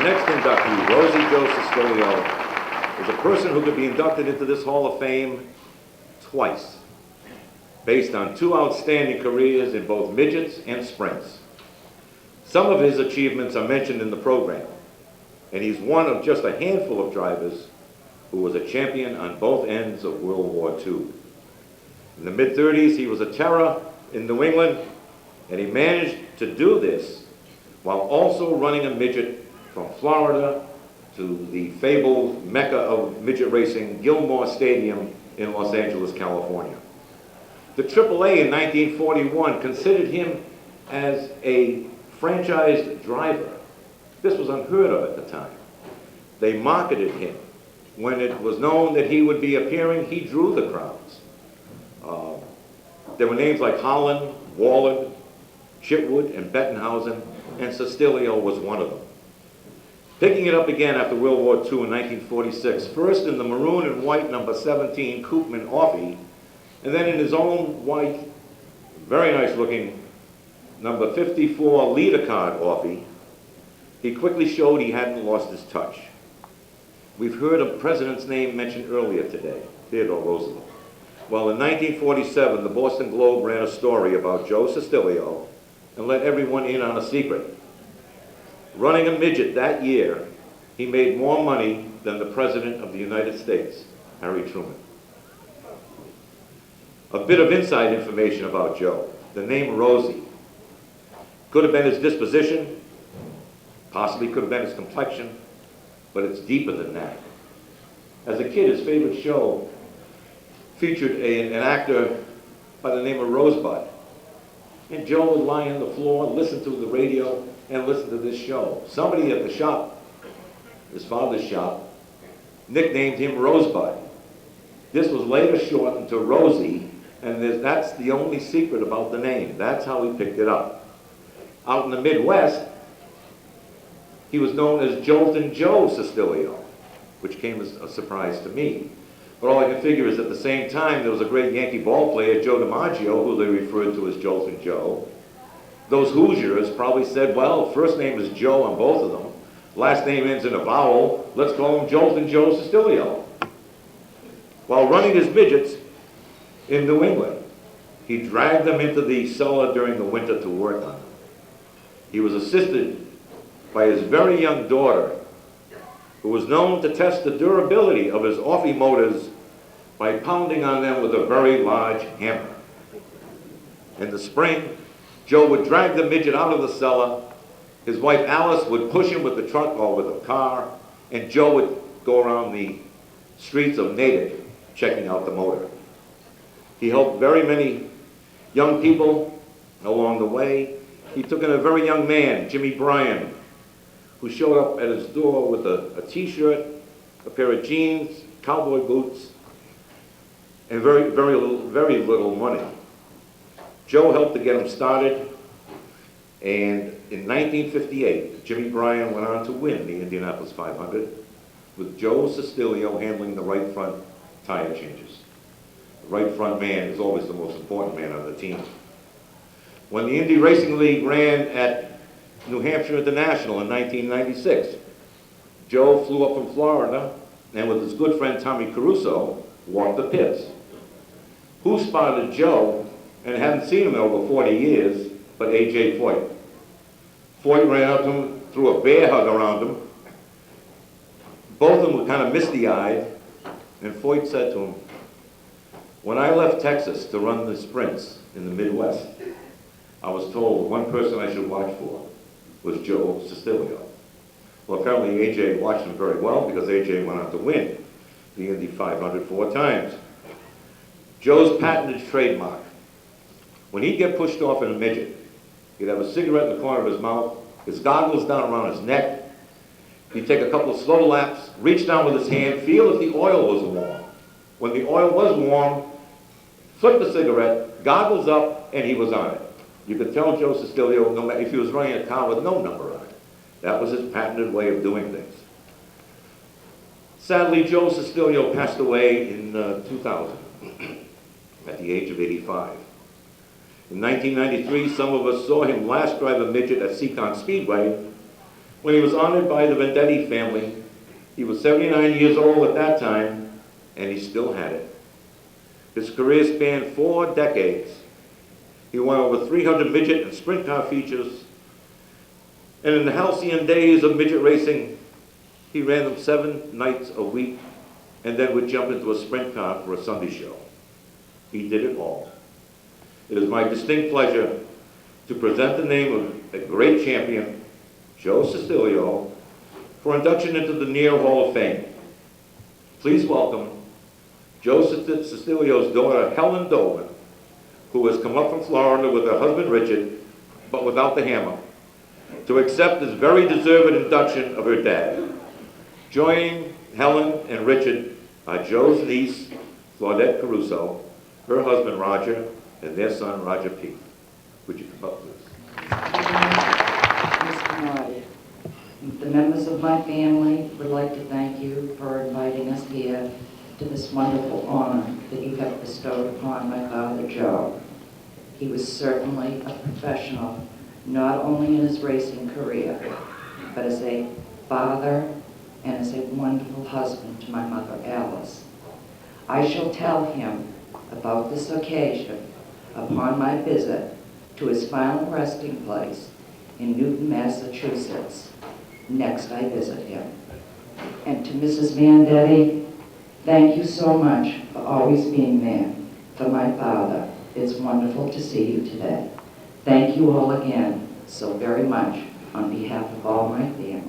next inductee, Rosie Joe Sostilio, is a person who could be inducted into this Hall of Fame twice, based on two outstanding careers in both midgets and sprints. Some of his achievements are mentioned in the program, and he's one of just a handful of drivers who was a champion on both ends of World War II. In the mid-30s, he was a terror in New England, and he managed to do this while also running a midget from Florida to the fabled mecca of midget racing, Gilmore Stadium in Los Angeles, California. The AAA in 1941 considered him as a franchised driver. This was unheard of at the time. They marketed him. When it was known that he would be appearing, he drew the crowds. There were names like Holland, Wallard, Chitwood, and Bettenhausen, and Sostilio was one of them. Picking it up again after World War II in 1946, first in the maroon and white number 17 Koopman Offie, and then in his own white, very nice looking number 54 leader card Offie, he quickly showed he hadn't lost his touch. We've heard a president's name mentioned earlier today, Theodore Roosevelt. Well, in 1947, the Boston Globe ran a story about Joe Sostilio and let everyone in on a secret. Running a midget that year, he made more money than the President of the United States, Harry Truman. A bit of inside information about Joe. The name Rosie could have been his disposition, possibly could have been his complexion, but it's deeper than that. As a kid, his favorite show featured an actor by the name of Rosebud. And Joe would lie on the floor, listen to the radio, and listen to this show. Somebody at the shop, his father's shop, nicknamed him Rosebud. This was later shortened to Rosie, and that's the only secret about the name. That's how he picked it up. Out in the Midwest, he was known as Joltin' Joe Sostilio, which came as a surprise to me. But all I can figure is at the same time, there was a great Yankee ball player, Joe DiMaggio, who they referred to as Joltin' Joe. Those Hoosiers probably said, well, first name is Joe on both of them. Last name ends in a vowel. Let's call him Joltin' Joe Sostilio. While running his midgets in New England, he dragged them into the cellar during the winter to work on them. He was assisted by his very young daughter, who was known to test the durability of his Offie motors by pounding on them with a very large hammer. In the spring, Joe would drag the midget out of the cellar. His wife Alice would push him with the truck or with a car, and Joe would go around the streets of Natick checking out the motor. He helped very many young people along the way. He took in a very young man, Jimmy Bryan, who showed up at his door with a t-shirt, a pair of jeans, cowboy boots, and very little money. Joe helped to get him started, and in 1958, Jimmy Bryan went on to win the Indianapolis 500, with Joe Sostilio handling the right front tire changes. The right front man is always the most important man on the team. When the Indy Racing League ran at New Hampshire International in 1996, Joe flew up from Florida and with his good friend Tommy Caruso walked the pits. Who spotted Joe and hadn't seen him in over 40 years but A.J. Foyt. Foyt ran up to him, threw a bear hug around him. Both of them were kind of misty-eyed, and Foyt said to him, when I left Texas to run the sprints in the Midwest, I was told one person I should watch for was Joe Sostilio. Well, apparently A.J. watched him very well because A.J. went on to win the Indy 500 4 times. Joe's patented trademark. When he'd get pushed off in a midget, he'd have a cigarette in the corner of his mouth, his goggles down around his neck. He'd take a couple of slow laps, reach down with his hand, feel if the oil was warm. When the oil was warm, flick the cigarette, goggles up, and he was on it. You could tell Joe Sostilio, no matter if he was running a car with no number on it. That was his patented way of doing things. Sadly, Joe Sostilio passed away in 2000 at the age of 85. In 1993, some of us saw him last drive a midget at Seacon Speedway, When he was honored by the Vendetti family, he was 79 years old at that time, and he still had it. His career spanned 4 decades. He won over 300 midget and sprint car features, and in the halcyon days of midget racing, he ran them 7 nights a week, and then would jump into a sprint car for a Sunday show. He did it all. It is my distinct pleasure to present the name of a great champion, Joe Sostilio, for induction into the Near Hall of Fame. Please welcome Joe Sostilio's daughter, Helen Dolan, who has come up from Florida with her husband, Richard, but without the hammer, to accept this very deserved induction of her dad. Joining Helen and Richard are Joe's niece, Claudette Caruso, her husband, Roger, and their son, Roger P. Would you come up, please? Mr. Marty, the members of my family would like to thank you for inviting us here to this wonderful honor that you have bestowed upon my father, Joe. He was certainly a professional, not only in his racing career, but as a father and as a wonderful husband to my mother, Alice. I shall tell him about this occasion upon my visit to his final resting place in Newton, Massachusetts. Next I visit him. And to Mrs. Vendetti, thank you so much for always being there for my father. It's wonderful to see you today. Thank you all again so very much on behalf of all my family.